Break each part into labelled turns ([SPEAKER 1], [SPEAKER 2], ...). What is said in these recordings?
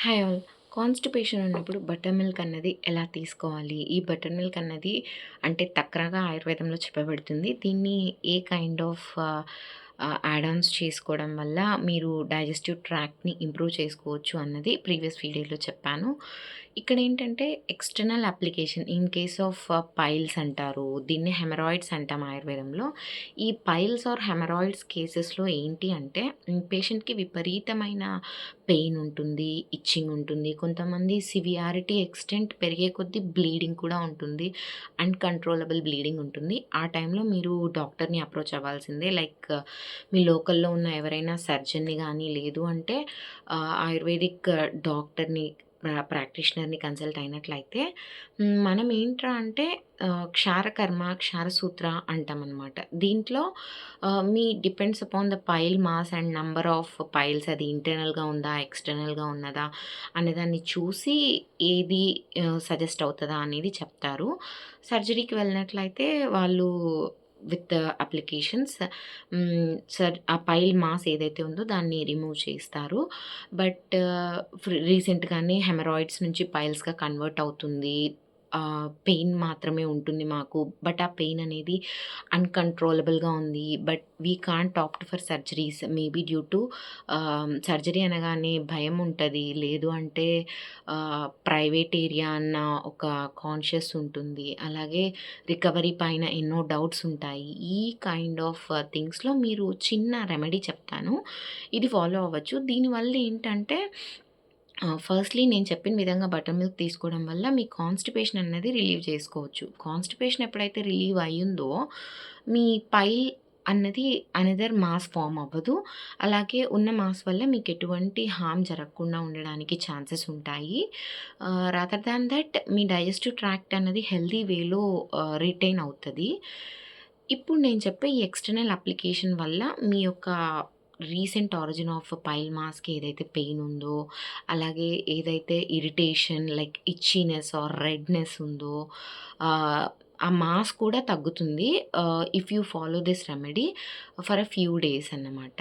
[SPEAKER 1] Hi all. Constipation ఉన్నప్పుడు butter milk అన్నది ఎలా తీసుకోవాలి? ఈ బటర్ మిల్క్ అన్నది అంటే తక్రగా ఆయుర్వేదంలో చెప్పబడుతుంది. దీన్ని ఏ కైండ్ ఆఫ్ యాడ్ ఆన్స్ చేసుకోవడం వల్ల మీరు డైజెస్టివ్ ట్రాక్ట్‌ని ఇంప్రూవ్ చేసుకోవచ్చు అన్నది ప్రీవియస్ వీడియోలో చెప్పాను. ఇక్కడేంటంటే external application in case of piles అంటారు. దీన్ని హెమరాయిడ్స్ అంటాం ఆయుర్వేదంలో. ఈ పైల్స్ ఆర్ హెమరాయిడ్స్ కేసెస్‌లో ఏంటి అంటే పేషెంట్‌కి విపరీతమైన పెయిన్ ఉంటుంది, ఇచ్చింగ్ ఉంటుంది. కొంతమంది సివియారిటీ ఎక్స్టెంట్ పెరిగే కొద్దీ బ్లీడింగ్ కూడా ఉంటుంది. అన్‌కంట్రోలబుల్ బ్లీడింగ్ ఉంటుంది. ఆ టైంలో మీరు డాక్టర్‌ని అప్రోచ్ అవ్వాల్సిందే. లైక్ మీ లోకల్‌లో ఉన్న ఎవరైనా సర్జన్‌ని గానీ, లేదు అంటే ఆయుర్వేదిక్ డాక్టర్‌ని ప్రాక్టీషనర్‌ని కన్సల్ట్ అయినట్లయితే మనం ఏంట్రా అంటే క్షారకర్మ, క్షారసూత్ర అంటామనమాట. దీంట్లో మీ depends upon the pile mass and number of piles అది ఇంటర్నల్‌గా ఉందా? ఎక్స్‌టర్నల్‌గా ఉన్నదా? అనేదాన్ని చూసి ఏది సజెస్ట్ అవుతదా అనేది చెప్తారు. సర్జరీకి వెళ్ళినట్లయితే వాళ్ళు విత్ అప్లికేషన్స్ ఆ పైల్ మాస్ ఏదైతే ఉందో దాన్ని రిమూవ్ చేస్తారు. బట్ రీసెంట్‌గానే హెమరాయిడ్స్ నుంచి పైల్స్‌గా కన్వర్ట్ అవుతుంది. పెయిన్ మాత్రమే ఉంటుంది మాకు. బట్ ఆ పెయిన్ అనేది అన్‌కంట్రోలబుల్‌గా ఉంది. But we can't opt for surgeries. Maybe due to surgery అనగానే భయం ఉంటది. లేదు అంటే ప్రైవేట్ ఏరియా అన్న ఒక కాన్షియస్ ఉంటుంది. అలాగే రికవరీ పైన ఎన్నో డౌట్స్ ఉంటాయి. ఈ కైండ్ ఆఫ్ థింగ్స్‌లో మీరు చిన్న రెమెడీ చెప్తాను. ఇది ఫాలో అవ్వచ్చు. దీనివల్ల ఏంటంటే ఫస్ట్‌లీ నేను చెప్పిన విధంగా బటర్ మిల్క్ తీసుకోవడం వల్ల మీ కాన్‌స్టిపేషన్ అన్నది రిలీవ్ చేసుకోవచ్చు. కాన్‌స్టిపేషన్ ఎప్పుడైతే రిలీవ్ అయ్యిందో మీ పైల్ అన్నది అనదర్ మాస్ ఫార్మ్ అవ్వదు. అలాగే ఉన్న మాస్ వల్ల మీకు ఎటువంటి హార్మ్ జరగకుండా ఉండడానికి ఛాన్సెస్ ఉంటాయి. Rather than that me digestive tract అన్నది హెల్తీ వేలో రిటైన్ అవుతది. ఇప్పుడు నేను చెప్పే ఈ ఎక్స్టర్నల్ అప్లికేషన్ వల్ల మీ యొక్క రీసెంట్ ఆరిజిన్ ఆఫ్ పైల్ మాస్‌కి ఏదైతే పెయిన్ ఉందో, అలాగే ఏదైతే ఇరిటేషన్ లైక్ ఇచ్చీనెస్ ఆర్ రెడ్‌నెస్ ఉందో ఆహ్, ఆ మాస్ కూడా తగ్గుతుంది. If you follow this remedy for a few days అన్నమాట.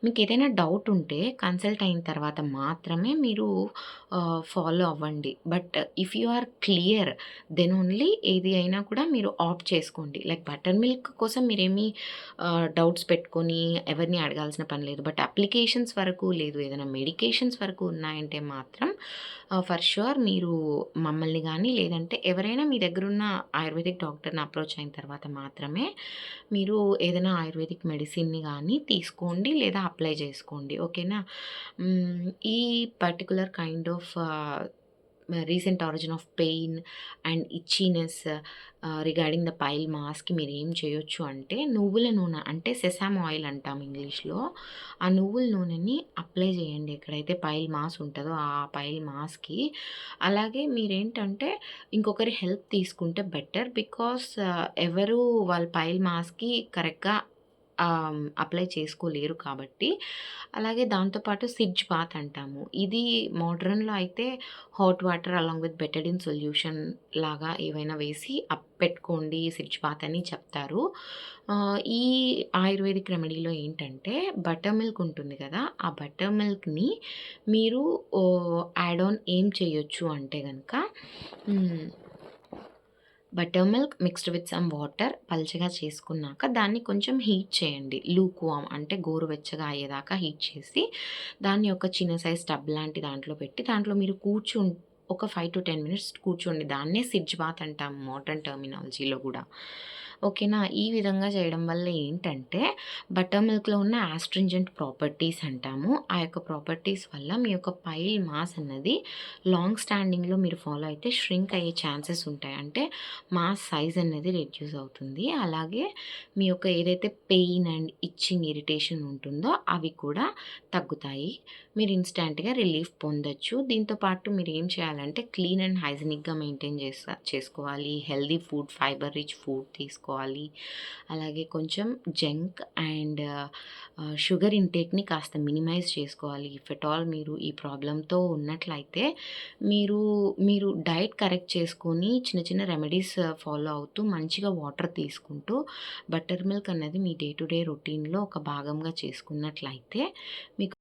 [SPEAKER 1] మీకేదైనా డౌట్ ఉంటే కన్సల్ట్ అయిన తర్వాత మాత్రమే మీరు ఫాలో అవ్వండి. But if you are clear then only ఏది అయినా కూడా మీరు ఆప్ట్ చేసుకోండి. లైక్ బటర్ మిల్క్ కోసం మీరేమి డౌట్స్ పెట్టుకొని ఎవరిని అడగాల్సిన పని లేదు. బట్ అప్లికేషన్స్ వరకు లేదు ఏదైనా మెడికేషన్స్ వరకు ఉన్నాయంటే మాత్రం ఫర్ ష్యూర్ మీరు మమ్మల్ని గానీ, లేదంటే ఎవరైనా మీ దగ్గరున్న ఆయుర్వేదిక్ డాక్టర్‌ని అప్రోచ్ అయిన తర్వాత మాత్రమే మీరు ఏదైనా ఆయుర్వేదిక్ మెడిసిన్‌ని గానీ తీసుకోండి లేదా అప్లై చేసుకోండి. ఓకేనా? ఈ particular kind of recent origin of pain and itchiness regarding the pile మాస్‌కి మీరేం చేయొచ్చు అంటే నువ్వుల నూనె అంటే సెసామ్ ఆయిల్ అంటాం ఇంగ్లీష్‌లో. ఆ నువ్వుల నూనెని అప్లై చేయండి ఎక్కడైతే పైల్ మాస్ ఉంటదో ఆ పైల్ మాస్‌కి. అలాగే మీరేంటంటే ఇంకొకరి హెల్ప్ తీసుకుంటే బెటర్. బికాస్ ఎవరు వాళ్ళ పైల్ మాస్‌కి కరెక్ట్‌గా అప్లై చేసుకోలేరు కాబట్టి. అలాగే దాంతో పాటు సిడ్జ్ బాత్ అంటాము. ఇది మోడ్రన్‌లో అయితే hot water along with betadine solution లాగా ఏవైనా వేసి పెట్టుకోండి సిడ్జ్ బాత్ అని చెప్తారు. ఈ ఆయుర్వేదిక్ రెమెడీలో ఏంటంటే బటర్ మిల్క్ ఉంటుంది కదా! ఆ బటర్ మిల్క్‌ని మీరు యాడ్ ఆన్ ఏం చేయొచ్చు అంటే గనక హ్మ్. Butter milk mixed with some water పల్చగా చేసుకున్నాక దాన్ని కొంచెం హీట్ చేయండి. లూక్ వార్మ్ అంటే గోరువెచ్చగా అయ్యేదాకా హీట్ చేసి, దాన్ని ఒక చిన్న సైజ్ టబ్ లాంటి దాంట్లో పెట్టి, దాంట్లో మీరు ఒక 5-10 మినిట్స్ కూర్చోండి. దాన్నే సిడ్జ్ బాత్ అంటాం మోడర్న్ టర్మినాలజీలో గూడా. ఓకేనా? ఈ విధంగా చేయడం వల్ల ఏంటంటే, బటర్ మిల్క్‌లో ఉన్న ఆస్ట్రింజెంట్ ప్రాపర్టీస్ అంటాము. ఆ యొక్క ప్రాపర్టీస్ వల్ల మీ యొక్క పైల్ మాస్ అన్నది లాంగ్ స్టాండింగ్‌లో మీరు ఫాలో అయితే ష్రింక్ అయ్యే ఛాన్సెస్ ఉంటాయి. అంటే మాస్ సైజ్ అనేది రెడ్యూస్ అవుతుంది. అలాగే మీ యొక్క ఏదైతే పెయిన్ అండ్ ఇచ్చింగ్, ఇరిటేషన్ ఉంటుందో అవి కూడా తగ్గుతాయి. మీరు ఇన్‌స్టాంట్‌గా రిలీఫ్ పొందొచ్చు. దీంతో పాటు మీరేం చేయాలంటే క్లీన్ అండ్ హైజీనిక్‌గా మెయింటైన్ చేసుకోవాలి. Healthy food, fibre rich food తీసుకోవాలి. అలాగే కొంచెం జంక్ అండ్ షుగర్ ఇంటేక్‌ని కాస్త మినిమైజ్ చేసుకోవాలి. ఇఫ్ ఎట్ ఆల్ మీరు ఈ ప్రాబ్లమ్‌తో ఉన్నట్లయితే మీరు, మీరు డైట్ కరెక్ట్ చేసుకొని చిన్న చిన్న రెమెడీస్ ఫాలో అవుతూ మంచిగా వాటర్ తీసుకుంటూ బటర్ మిల్క్ అనేది మీ డే టు డే రొటీన్‌లో ఒక భాగంగా చేసుకున్నట్లయితే మీకు